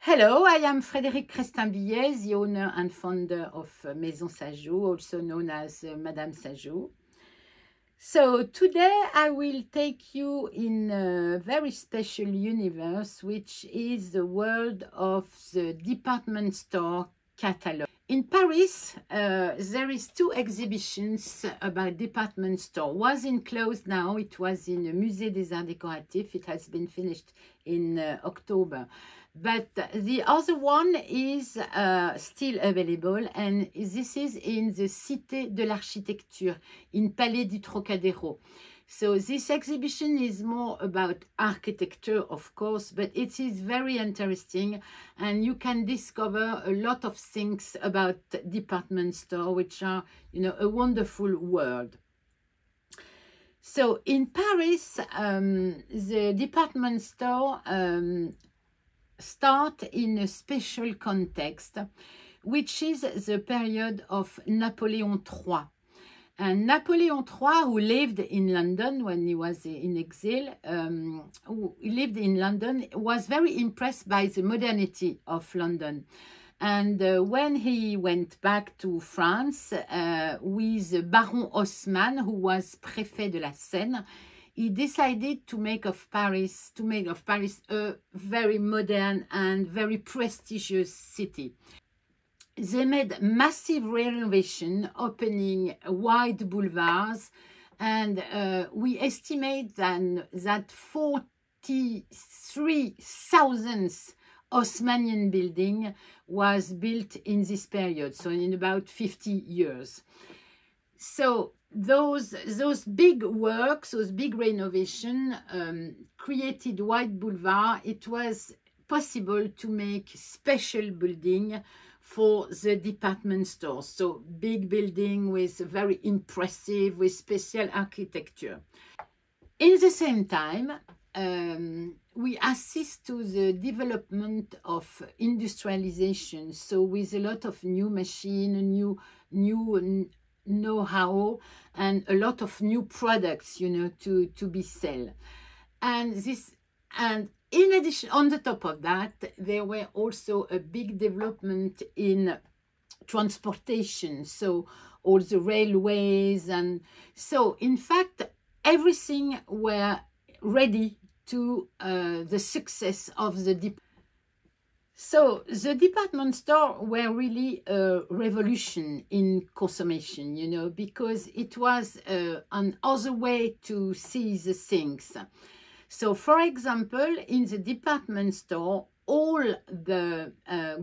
Hello, I am Frédérique Crestin-Billet, the owner and founder of Maison Sajou, also known as Madame Sajou. So today I will take you in a very special universe, which is the world of the department store catalog. In Paris, there is 2 exhibitions about department store. Was in closed now. It was in the Musée des Arts Décoratifs. It has been finished in October. But the other one is still available, and this is in the Cité de l'Architecture, in Palais du Trocadéro. So this exhibition is more about architecture, of course, but it is very interesting, and you can discover a lot of things about department store, which are, you know, a wonderful world. So in Paris, the department store start in a special context, which is the period of Napoleon III. And Napoleon III, who lived in London when he was in exile, who lived in London, was very impressed by the modernity of London. And when he went back to France with Baron Haussmann, who was Préfet de la Seine, he decided to make of Paris a very modern and very prestigious city. They made massive renovation, opening wide boulevards, and we estimate that 43,000 Haussmannian building was built in this period, so in about 50 years. So those big works, those big renovation created wide boulevard. It was possible to make special building for the department stores. So big building with very impressive, with special architecture. In the same time, we assist to the development of industrialization. So with a lot of new machine, new know-how, and a lot of new products, you know, to be sold. And in addition, on the top of that, there were also a big development in transportation, so all the railways, and so in fact everything were ready to the success of the department. So the department store were really a revolution in consumption, you know, because it was another way to see the things. So, for example, in the department store, all the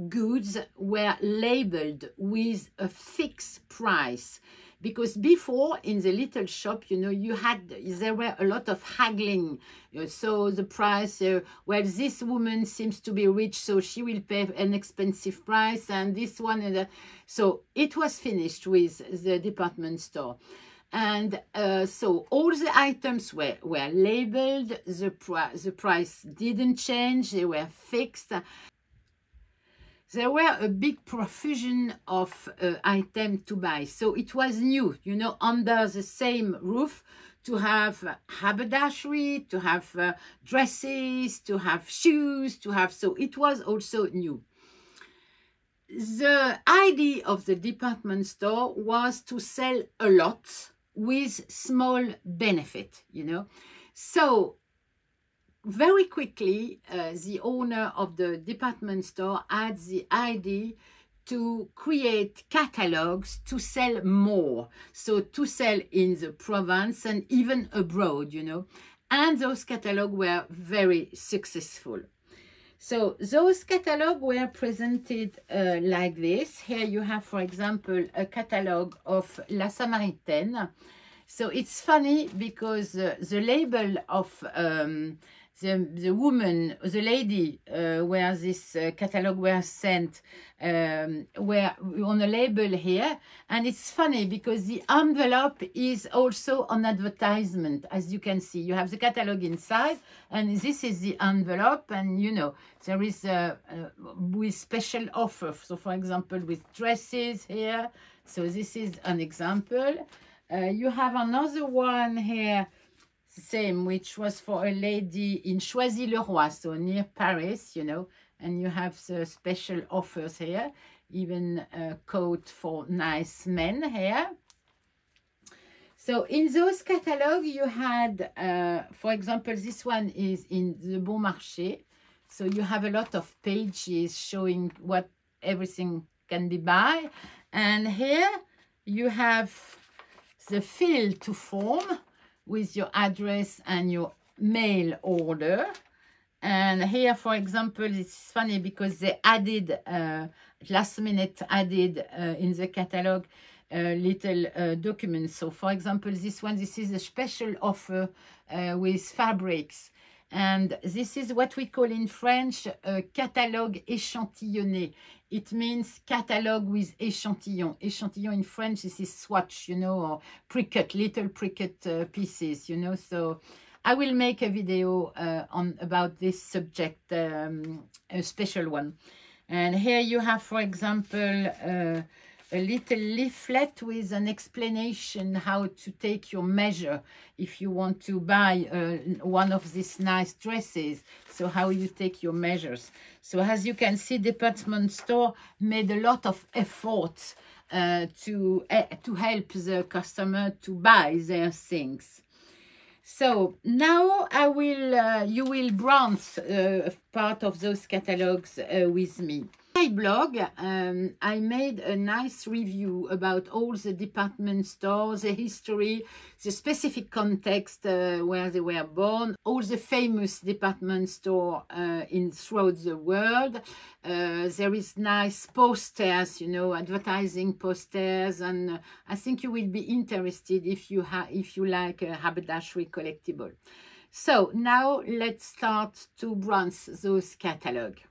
goods were labeled with a fixed price. Because before, in the little shop, you know, there were a lot of haggling. So the price, well, this woman seems to be rich, so she will pay an expensive price, and this one, and that. So it was finished with the department store. And so all the items were labeled, the price didn't change, they were fixed. There were a big profusion of items to buy. So it was new, you know, under the same roof, to have haberdashery, to have dresses, to have shoes, so it was also new. The idea of the department store was to sell a lot with small benefit, you know. So very quickly, the owner of the department store had the idea to create catalogs to sell more. So to sell in the province and even abroad, you know. And those catalogs were very successful. So those catalogs were presented like this. Here you have, for example, a catalog of La Samaritaine. So it's funny because the label of the woman, the lady where this catalog were sent were on a label here, and it's funny because the envelope is also an advertisement. As you can see, you have the catalog inside, and this is the envelope, and you know, there is with special offer. So for example, with dresses here, so this is an example. You have another one here, same, which was for a lady in Choisy-le-Roi, so near Paris, you know, and you have the special offers here, even a coat for nice men here. So in those catalogs you had, for example, this one is in the Bon Marché. So you have a lot of pages showing what everything can be buy. And here you have the fill to form with your address and your mail order. And here, for example, it's funny because they added, last minute added in the catalog little documents. So for example, this one, this is a special offer with fabrics. And this is what we call in French catalogue échantillonné. It means catalogue with échantillon. Échantillon in French, this is swatch, you know, or pre-cut, little pre-cut pieces, you know. So I will make a video about this subject, a special one. And here you have, for example, a little leaflet with an explanation how to take your measure if you want to buy one of these nice dresses. So how you take your measures. So as you can see, department store made a lot of efforts to help the customer to buy their things. So now I will, you will browse part of those catalogs with me. My blog, I made a nice review about all the department stores, the history, the specific context where they were born, all the famous department store throughout the world. There is nice posters, you know, advertising posters, and I think you will be interested if you like a haberdashery collectible. So now let's start to browse those catalogs.